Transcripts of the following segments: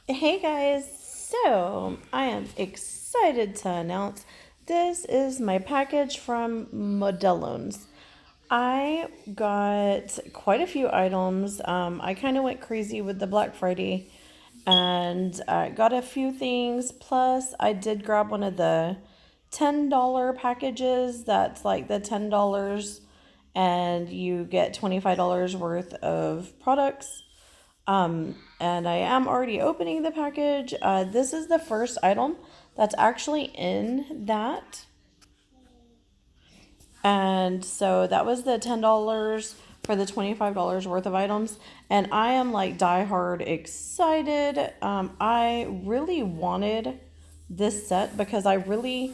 Hey guys, so I am excited to announce this is my package from Modelones. I got quite a few items. I kind of went crazy with the Black Friday and got a few things. Plus, I did grab one of the $10 packages that's like the $10 and you get $25 worth of products. And I am already opening the package. This is the first item that's actually in that. And so that was the $10 for the $25 worth of items. And I am like diehard excited. I really wanted this set because I really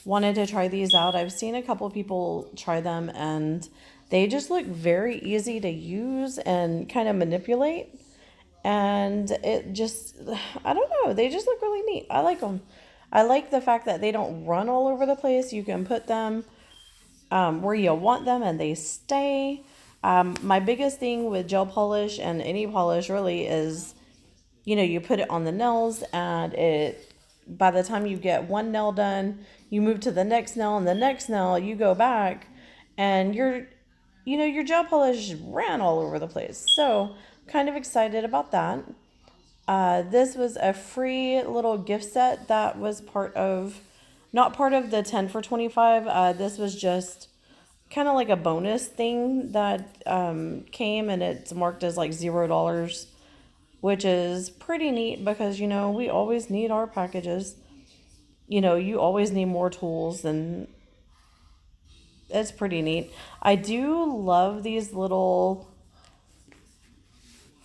wanted to try these out. I've seen a couple people try them and they just look very easy to use and kind of manipulate. And it just, I don't know, they just look really neat. I like them. I like the fact that they don't run all over the place. You can put them where you want them and they stay. My biggest thing with gel polish and any polish really is, you put it on the nails and by the time you get one nail done, you move to the next nail and the next nail, you go back and your gel polish ran all over the place. So kind of excited about that. This was a free little gift set that was not part of the 10 for 25. This was just kind of like a bonus thing that came and it's marked as like $0, which is pretty neat because, we always need our packages. You always need more tools and it's pretty neat. I do love these little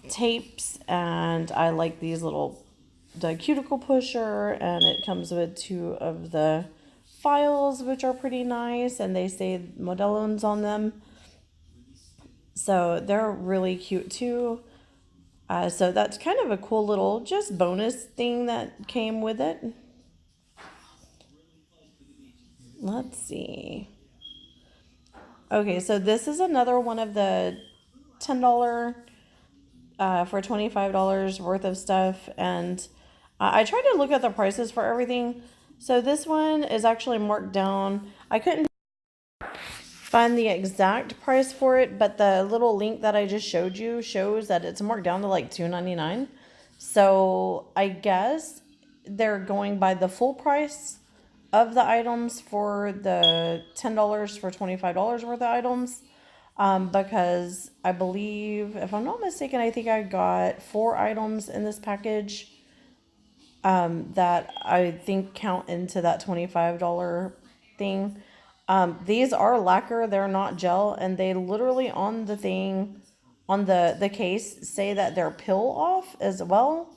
tapes and I like the cuticle pusher, and it comes with two of the files which are pretty nice and they say Modelones on them, so they're really cute too. So that's kind of a cool little just bonus thing that came with it. Let's see. Okay, so this is another one of the $10 for $25 worth of stuff. And I tried to look at the prices for everything. So this one is actually marked down. I couldn't find the exact price for it, but the little link that I just showed you shows that it's marked down to like $2.99. So I guess they're going by the full price of the items for the $10 for $25 worth of items. Because I believe, if I'm not mistaken, I think I got 4 items in this package that I think count into that $25 thing. These are lacquer, they're not gel, and they literally on the thing, on the case, say that they're pill off as well.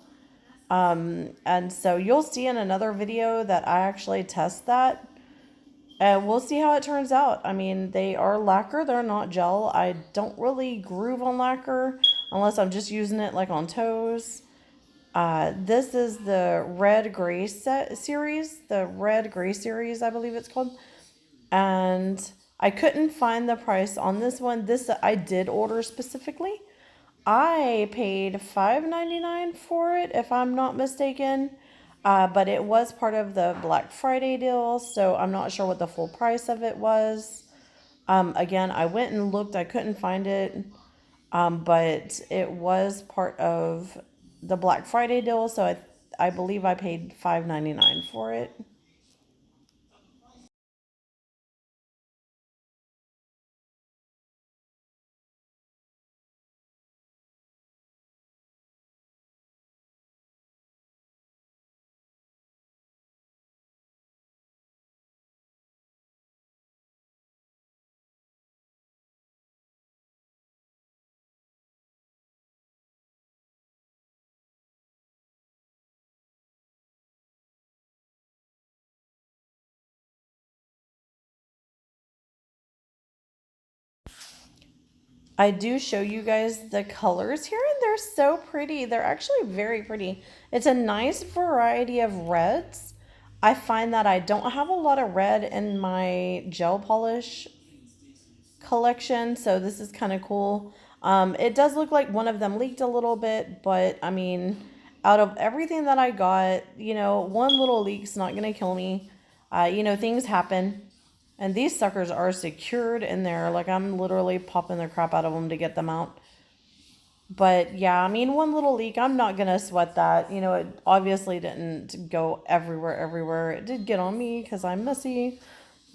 And so you'll see in another video that I actually test that. We'll see how it turns out. I mean, they are lacquer, they're not gel. I don't really groove on lacquer unless I'm just using it like on toes. This is the red gray series, the red gray series, I believe it's called. And I couldn't find the price on this one. This I did order specifically. I paid $5.99 for it, if I'm not mistaken. But it was part of the Black Friday deal, so I'm not sure what the full price of it was. Again, I went and looked, I couldn't find it, but it was part of the Black Friday deal, so I believe I paid $5.99 for it. I do show you guys the colors here, and they're so pretty. They're actually very pretty. It's a nice variety of reds. I find that I don't have a lot of red in my gel polish collection, so this is kind of cool. It does look like one of them leaked a little bit, but I mean, Out of everything that I got, one little leak's not going to kill me. Things happen. And these suckers are secured in there. Like, I'm literally popping the crap out of them to get them out. But yeah, I mean, one little leak, I'm not going to sweat that. It obviously didn't go everywhere. It did get on me because I'm messy,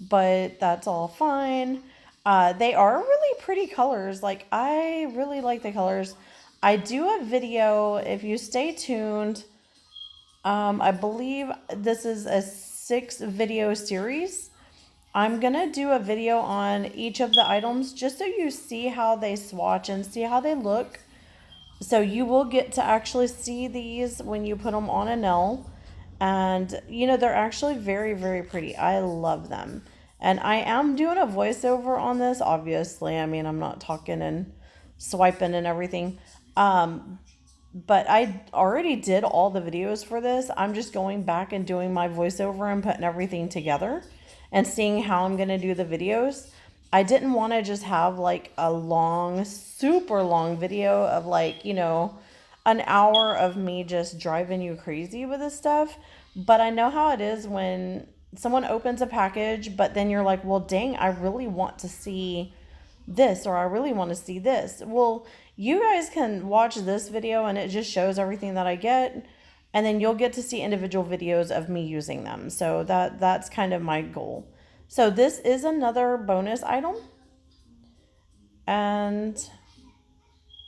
but that's all fine. They are really pretty colors. Like, I really like the colors. I do a video, if you stay tuned. I believe this is a 6 video series. I'm gonna do a video on each of the items just so you see how they swatch and see how they look. So you will get to actually see these when you put them on a nail. And, they're actually very, very pretty. I love them. And I am doing a voiceover on this, obviously. I mean, I'm not talking and swiping and everything. But I already did all the videos for this. I'm just going back and doing my voiceover and putting everything together and seeing how I'm going to do the videos. I didn't want to just have like a long, super long video of like, an hour of me just driving you crazy with this stuff. But I know how it is when someone opens a package, but then you're like, well, dang, I really want to see this, or I really want to see this. Well, you guys can watch this video and it just shows everything that I get, and then you'll get to see individual videos of me using them. So that's kind of my goal. So this is another bonus item, and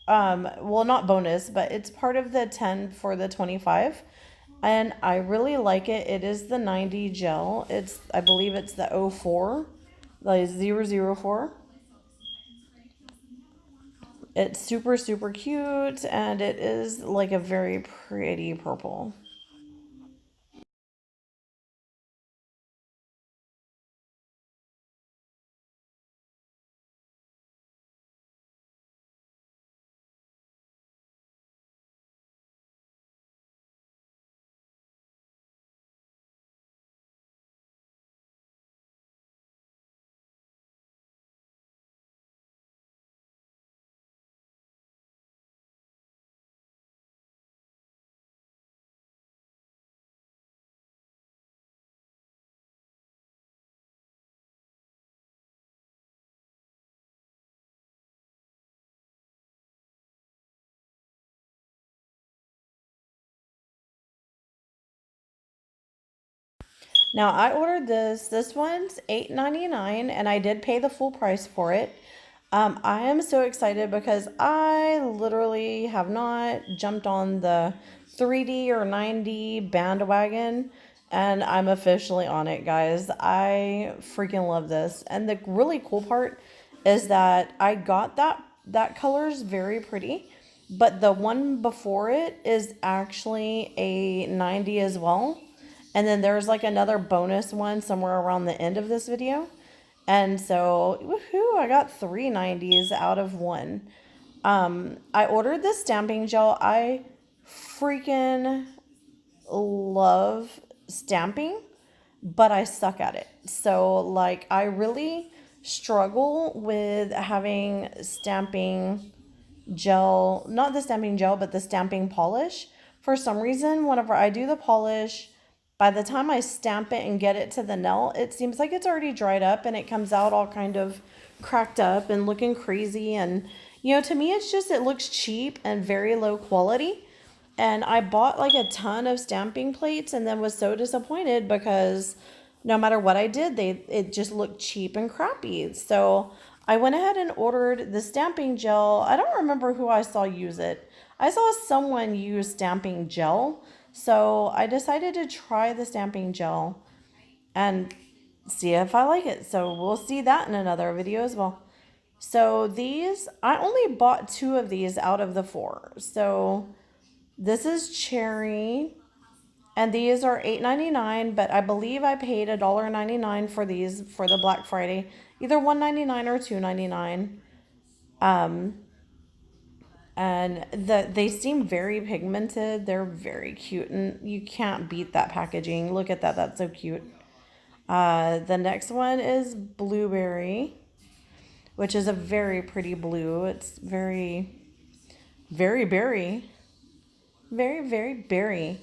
well, not bonus, but it's part of the 10 for the 25, and I really like it. It is the 90 gel. I believe it's the 04, like 004. It's super, super cute, and it is like a very pretty purple. Now I ordered this. This one's $8.99, and I did pay the full price for it. I am so excited because I literally have not jumped on the 3D or 9D bandwagon, and I'm officially on it, guys. I freaking love this. And the really cool part is that I got that color is very pretty, but the one before it is actually a 90 as well. And then there's like another bonus one somewhere around the end of this video. And so, woohoo, I got 390s out of one. I ordered this stamping gel. I freaking love stamping, but I suck at it. So, like, I really struggle with having stamping gel, not the stamping gel, but the stamping polish. For some reason, whenever I do the polish, by the time I stamp it and get it to the nail, it seems like it's already dried up and it comes out all kind of cracked up and looking crazy. And, to me, it looks cheap and very low quality. And I bought like a ton of stamping plates and then was so disappointed because no matter what I did, it just looked cheap and crappy. So I went ahead and ordered the stamping gel. I don't remember who I saw use it. I saw someone use stamping gel. So I decided to try the stamping gel and see if I like it. So we'll see that in another video as well. So these, I only bought 2 of these out of the 4. So this is cherry, and these are $8.99, but I believe I paid $1.99 for these for the Black Friday, either $1.99 or $2.99. And they seem very pigmented. They're very cute, and you can't beat that packaging. Look at that. That's so cute. The next one is blueberry, which is a very pretty blue. It's very, very berry. Very, very berry.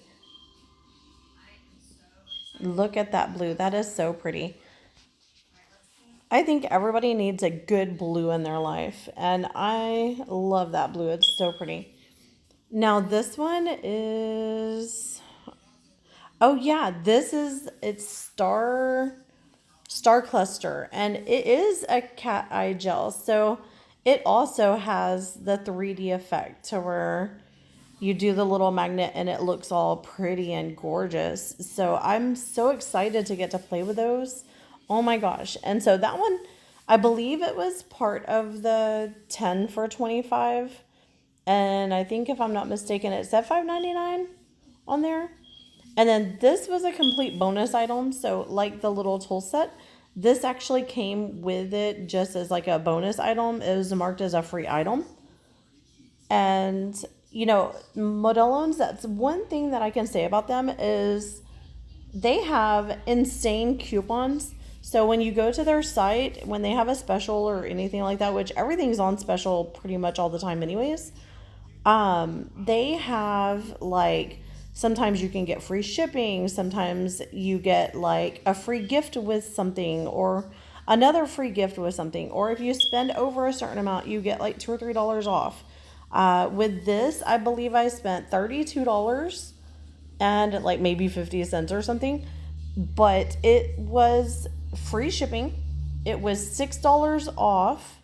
Look at that blue. That is so pretty. I think everybody needs a good blue in their life. And I love that blue. It's so pretty. Now, this one is. Oh, yeah. It's Star Cluster. And it is a cat eye gel. So it also has the 3D effect to where you do the little magnet and it looks all pretty and gorgeous. So I'm so excited to get to play with those. Oh my gosh. And so that one, I believe it was part of the 10 for 25. And I think if I'm not mistaken, it said $5.99 on there. And then this was a complete bonus item. So like the little tool set, this actually came with it just as like a bonus item. It was marked as a free item. And, Modelones, that's one thing that I can say about them is they have insane coupons. So when you go to their site, when they have a special or anything like that, which everything's on special pretty much all the time anyways, they have like sometimes you can get free shipping, sometimes you get like a free gift with something or another free gift with something, or if you spend over a certain amount, you get like $2 or $3 off. With this, I believe I spent $32 and like maybe 50 cents or something, but it was free shipping. It was $6 off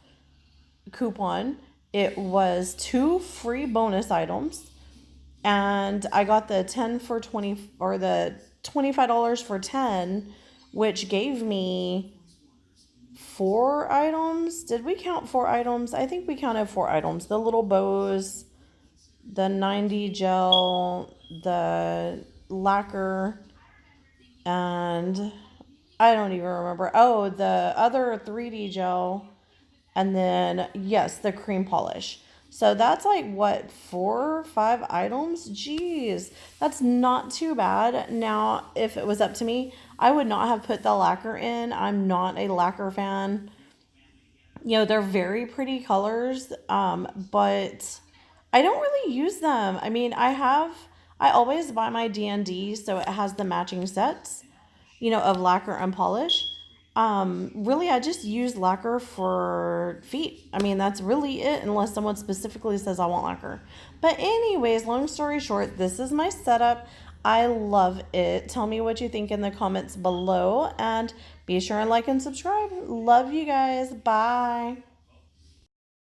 coupon. It was 2 free bonus items, and I got the 10 for 20 or the $25 for 10, which gave me 4 items. Did we count 4 items? I think we counted 4 items. The little bows, the 90 gel, the lacquer, and I don't even remember. Oh, the other 3D gel, and then, yes, the cream polish. So that's like, what, 4 or 5 items? Jeez, that's not too bad. Now, if it was up to me, I would not have put the lacquer in. I'm not a lacquer fan. They're very pretty colors, but I don't really use them. I mean, I always buy my D&D, so it has the matching sets, of lacquer and polish. Really, I just use lacquer for feet. I mean, that's really it, unless someone specifically says I want lacquer. But anyways, long story short, this is my setup. I love it. Tell me what you think in the comments below, and be sure and like and subscribe. Love you guys. Bye.